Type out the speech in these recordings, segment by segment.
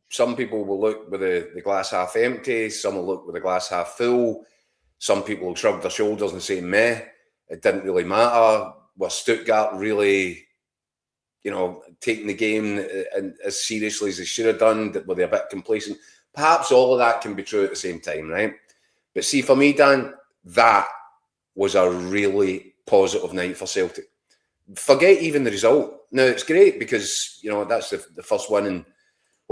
some people will look with the glass half empty, some will look with the glass half full, some people will shrug their shoulders and say, meh, it didn't really matter. Was Stuttgart really, taking the game as seriously as they should have done? Were they a bit complacent? Perhaps all of that can be true at the same time, right? But see, for me, Dan, that was a really positive night for Celtic. Forget even the result. Now, it's great because, that's the first one in,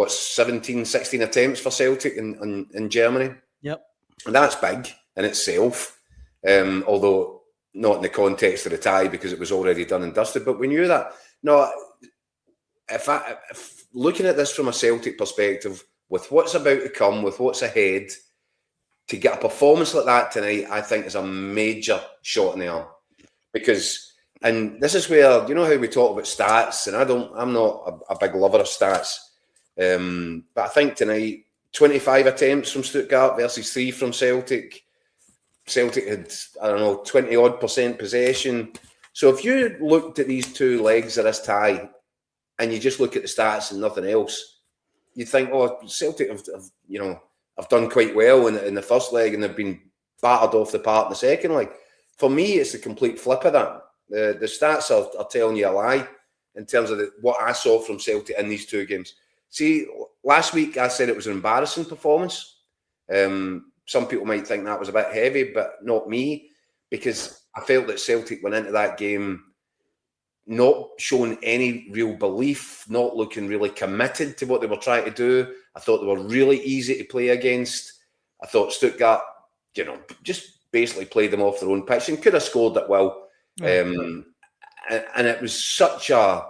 16 attempts for Celtic in Germany. Yep. And that's big in itself, although not in the context of the tie because it was already done and dusted. But we knew that. No, if looking at this from a Celtic perspective, with what's about to come, with what's ahead, to get a performance like that tonight, I think is a major shot in the arm. And this is where, how we talk about stats, and I'm not a big lover of stats, but I think tonight, 25 attempts from Stuttgart versus 3 from Celtic. Celtic had, 20-odd% possession. So if you looked at these two legs of this tie, and you just look at the stats and nothing else, you'd think, Celtic have done quite well in the first leg, and they've been battered off the park in the second leg. For me, it's the complete flip of that. The stats are telling you a lie in terms of what I saw from Celtic in these two games. See, last week I said it was an embarrassing performance. Some people might think that was a bit heavy, but not me, because I felt that Celtic went into that game not showing any real belief, not looking really committed to what they were trying to do. I thought they were really easy to play against. I thought Stuttgart, just basically played them off their own pitch and could have scored it well. And it was such a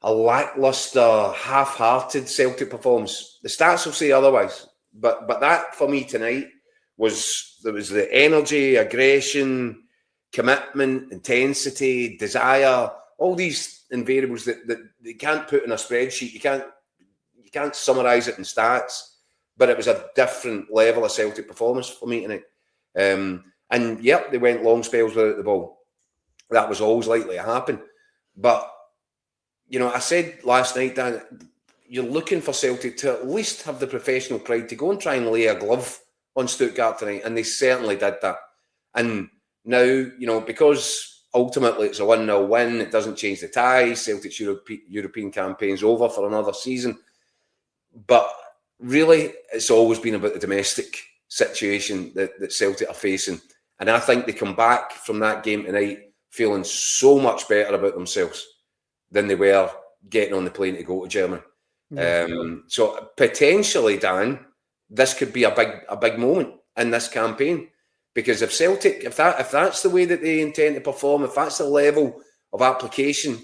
lackluster, half-hearted Celtic performance. The stats will say otherwise, but that for me tonight was the energy, aggression, commitment, intensity, desire, all these invariables that you can't put in a spreadsheet. You can't summarise it in stats, but it was a different level of Celtic performance for me tonight. And yep, they went long spells without the ball. That was always likely to happen. But, I said last night, Dan, you're looking for Celtic to at least have the professional pride to go and try and lay a glove on Stuttgart tonight, and they certainly did that. And now, because ultimately it's a 1-0 win, it doesn't change the tie. Celtic's European campaign's over for another season. But really, it's always been about the domestic situation that Celtic are facing. And I think they come back from that game tonight feeling so much better about themselves than they were getting on the plane to go to Germany. So potentially, Dan, this could be a big moment in this campaign, because if Celtic, if that's the way that they intend to perform, if that's the level of application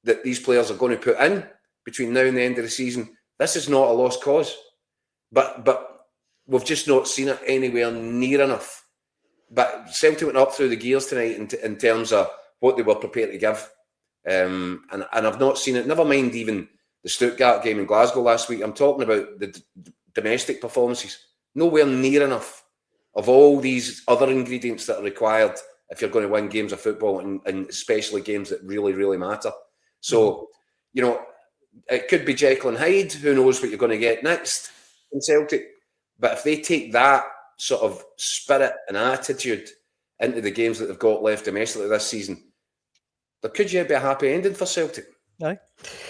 that these players are going to put in between now and the end of the season, this is not a lost cause. But we've just not seen it anywhere near enough. But Celtic went up through the gears tonight in terms of what they were prepared to give. And I've not seen it, never mind even the Stuttgart game in Glasgow last week. I'm talking about the domestic performances. Nowhere near enough of all these other ingredients that are required if you're going to win games of football, and especially games that really, really matter. So, it could be Jekyll and Hyde. Who knows what you're going to get next in Celtic? But if they take that sort of spirit and attitude into the games that they've got left domestically this season, there could yet be a happy ending for Celtic. Aye.